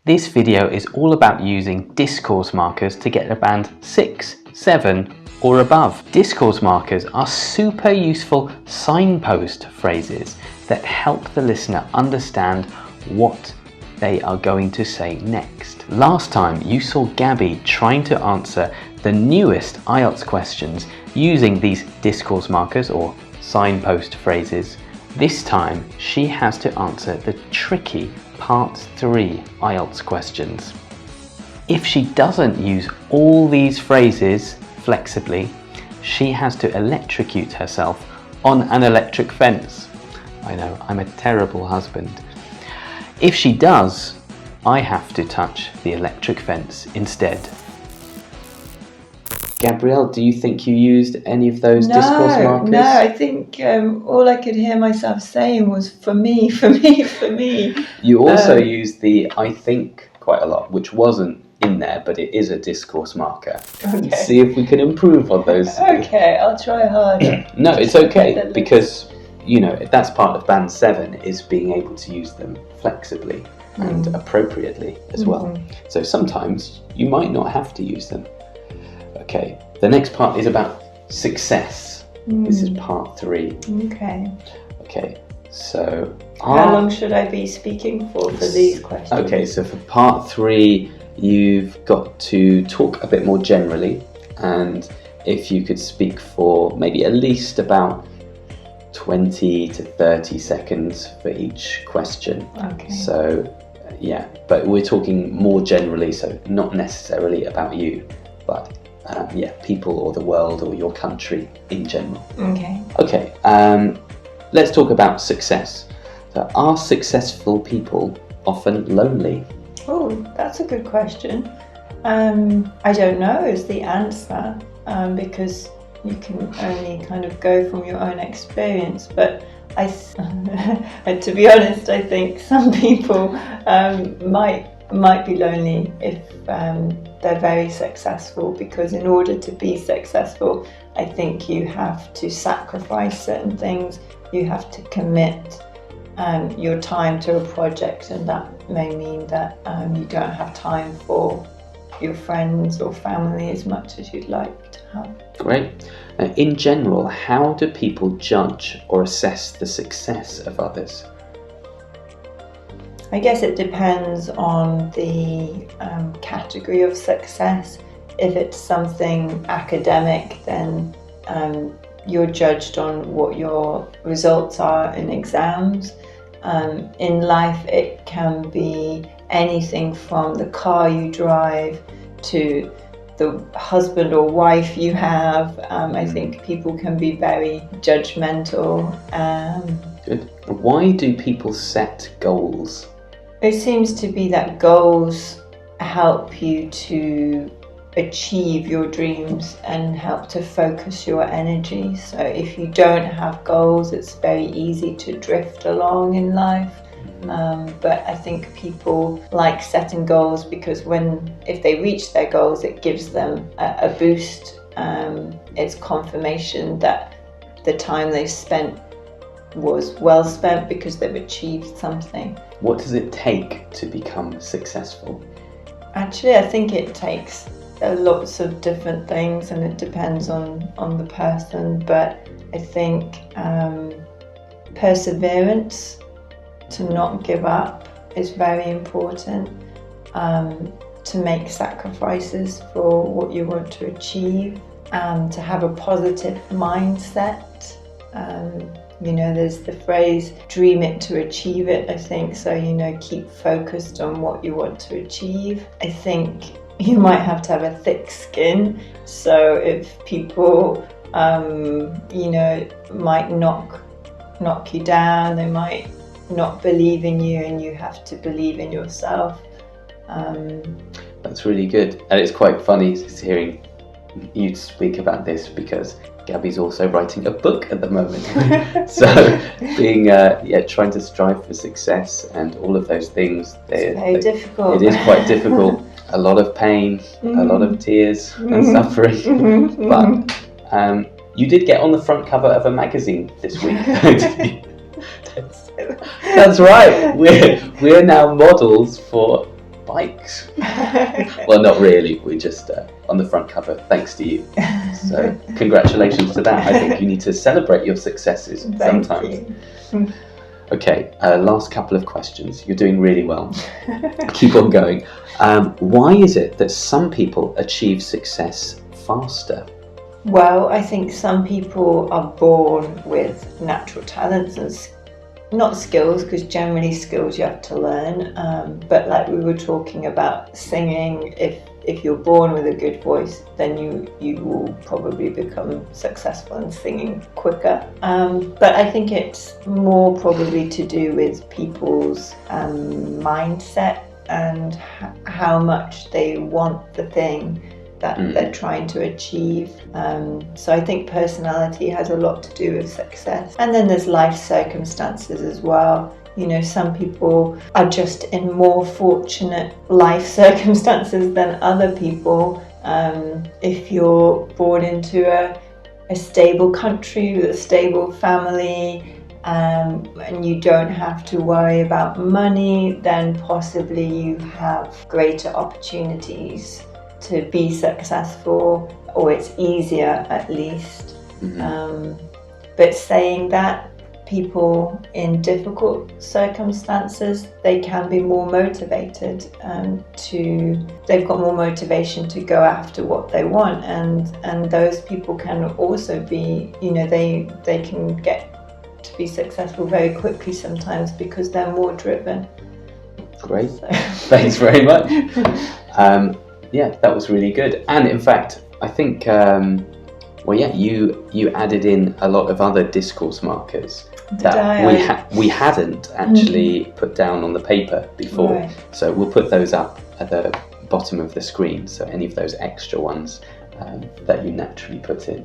This video is all about using discourse markers to get a band 6, 7 or above. Discourse markers are super useful signpost phrases that help the listener understand what they are going to say next. Last time you saw Gabby trying to answer the newest IELTS questions using these discourse markers or signpost phrases. This time she has to answer the tricky Part 3 IELTS questions. If she doesn't use all these phrases flexibly, she has to electrocute herself on an electric fence. I know, I'm a terrible husband. If she does, I have to touch the electric fence instead. Gabrielle, do you think you used any of those discourse markers? No, I think all I could hear myself saying was for me, for me, for me. You also used the I think quite a lot, which wasn't in there, but it is a discourse marker. Okay. See if we can improve on those. Okay, I'll try harder. No, it's okay, because, you know, that's part of Band 7 is being able to use them flexibly and appropriately as well. So sometimes you might not have to use them. Okay, the next part is about success. This is part 3. Okay, so how long should I be speaking for these questions? Okay, so for part 3, you've got to talk a bit more generally, and if you could speak for maybe at least about 20 to 30 seconds for each question. Okay. So, yeah, but we're talking more generally, so not necessarily about you, but people or the world or your country in general. Okay, let's talk about success. So are successful people often lonely? Oh, that's a good question. I don't know is the answer, because you can only kind of go from your own experience, but to be honest, I think some people might be lonely if they're very successful, because in order to be successful, I think you have to sacrifice certain things. You have to commit your time to a project, and that may mean that you don't have time for your friends or family as much as you'd like to have. Great. Now, in general, how do people judge or assess the success of others? I guess it depends on the category of success. If it's something academic, then you're judged on what your results are in exams. In life, it can be anything from the car you drive to the husband or wife you have. I think people can be very judgmental. Good. Why do people set goals? It seems to be that goals help you to achieve your dreams and help to focus your energy. So if you don't have goals, it's very easy to drift along in life. But I think people like setting goals because if they reach their goals, it gives them a boost. It's confirmation that the time they've spent was well spent because they've achieved something. What does it take to become successful? Actually, I think it takes lots of different things, and it depends on the person, but I think perseverance, to not give up, is very important. To make sacrifices for what you want to achieve, to have a positive mindset. There's the phrase, dream it to achieve it, I think. So, keep focused on what you want to achieve. I think you might have to have a thick skin. So if people, might knock you down, they might not believe in you, and you have to believe in yourself. That's really good. And it's quite funny hearing you speak about this, because Gabby's also writing a book at the moment. So being trying to strive for success and all of those things, it's very difficult. It is quite difficult. A lot of pain, a lot of tears and suffering. But you did get on the front cover of a magazine this week. That's right. We're now models for bikes. Well, not really. We're just on the front cover, thanks to you. So congratulations to that. I think you need to celebrate your successes sometimes. You. Okay, last couple of questions. You're doing really well. Keep on going. Why is it that some people achieve success faster? Well, I think some people are born with natural talents and not skills, because generally skills you have to learn. But like we were talking about singing, if you're born with a good voice, then you will probably become successful in singing quicker. But I think it's more probably to do with people's mindset and how much they want the thing that they're trying to achieve. So I think personality has a lot to do with success. And then there's life circumstances as well. You know, some people are just in more fortunate life circumstances than other people. If you're born into a stable country with a stable family, and you don't have to worry about money, then possibly you have greater opportunities to be successful, or it's easier at least. But saying that, people in difficult circumstances, they can be more motivated they've got more motivation to go after what they want, and those people can also be, you know, they can get to be successful very quickly sometimes because they're more driven. Great. Thanks very much. Yeah, that was really good. And in fact, I think, you added in a lot of other discourse markers that we hadn't actually put down on the paper before. Right. So we'll put those up at the bottom of the screen. So any of those extra ones that you naturally put in.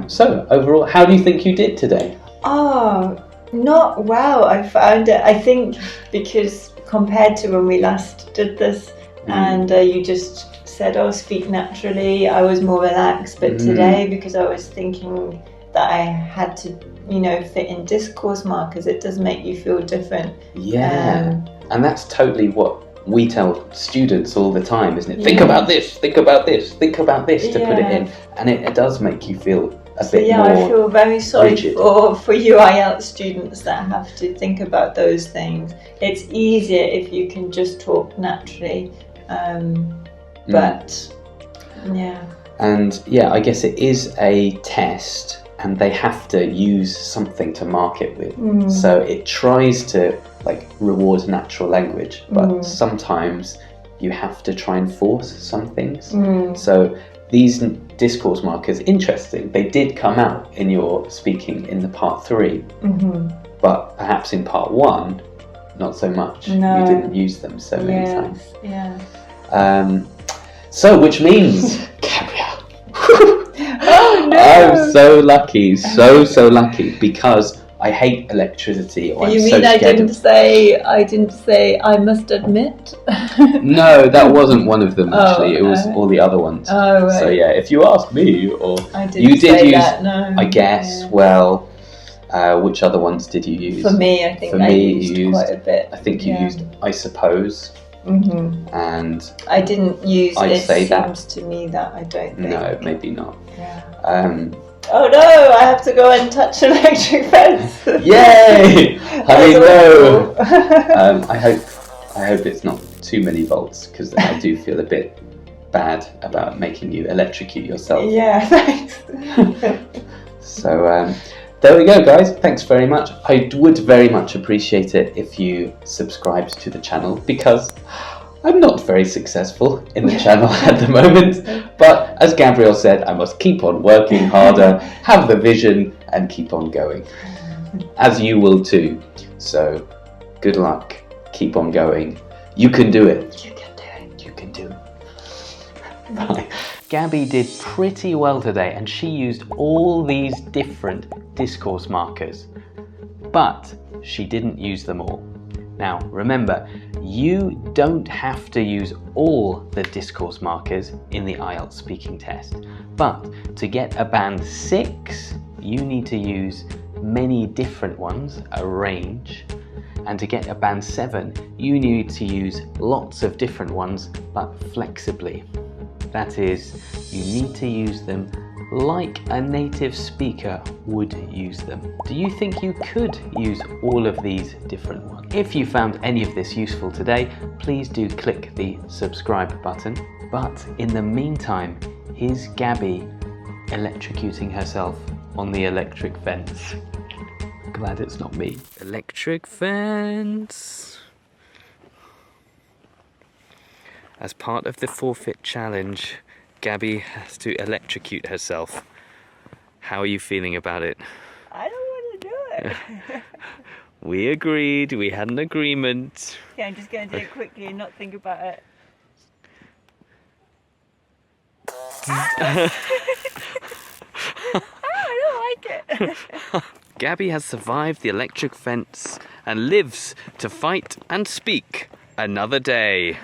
So overall, how do you think you did today? Oh, not well. I found it. I think because compared to when we last did this, and you just said, "Oh, speak naturally," I was more relaxed. But today, because I was thinking that I had to, you know, fit in discourse markers, it does make you feel different. Yeah, and that's totally what we tell students all the time, isn't it? Think about this, think about this, think about this to put it in, and it does make you feel a bit more I feel very sorry rigid. for you IELTS students that have to think about those things. It's easier if you can just talk naturally, but yeah. And yeah, I guess it is a test, and they have to use something to mark it with. So it tries to like reward natural language, but sometimes you have to try and force some things. So these discourse markers, interesting, they did come out in your speaking in the part 3, but perhaps in part 1, not so much. No. You didn't use them so many times. Yeah. So which means, Gabrielle, Oh no! I'm so lucky, so lucky, because I hate electricity. Or You I'm mean so I scared didn't say I must admit? No, that wasn't one of them actually. Oh, It was all the other ones. Oh, right. So yeah, if you ask me, or I didn't you did say use, that, no. I guess. Yeah. Well, which other ones did you use? For me, I think For I me, used you quite a bit. I think you used I suppose, and I didn't use I'd it say that. seems to me that I don't think. no, maybe not. Yeah. Oh no, I have to go and touch electric fence. Yay! I mean, no. Awful. I hope it's not too many volts, because then I do feel a bit bad about making you electrocute yourself. Yeah, thanks. So there we go, guys. Thanks very much. I would very much appreciate it if you subscribed to the channel, because I'm not very successful in the channel at the moment. But as Gabrielle said, I must keep on working harder, have the vision, and keep on going. As you will too. So good luck. Keep on going. You can do it. You can do it. You can do it. Bye. Gabby did pretty well today, and she used all these different discourse markers, but she didn't use them all. Now remember, you don't have to use all the discourse markers in the IELTS speaking test, but to get a band 6, you need to use many different ones, a range, And to get a band 7, you need to use lots of different ones, but flexibly. That is, you need to use them like a native speaker would use them. Do you think you could use all of these different ones? If you found any of this useful today, please do click the subscribe button. But in the meantime, here's Gabby electrocuting herself on the electric fence. Glad it's not me. Electric fence. As part of the forfeit challenge, Gabby has to electrocute herself. How are you feeling about it? I don't want to do it. We agreed, we had an agreement. Yeah, I'm just going to do it quickly and not think about it. I don't like it. Gabby has survived the electric fence and lives to fight and speak another day.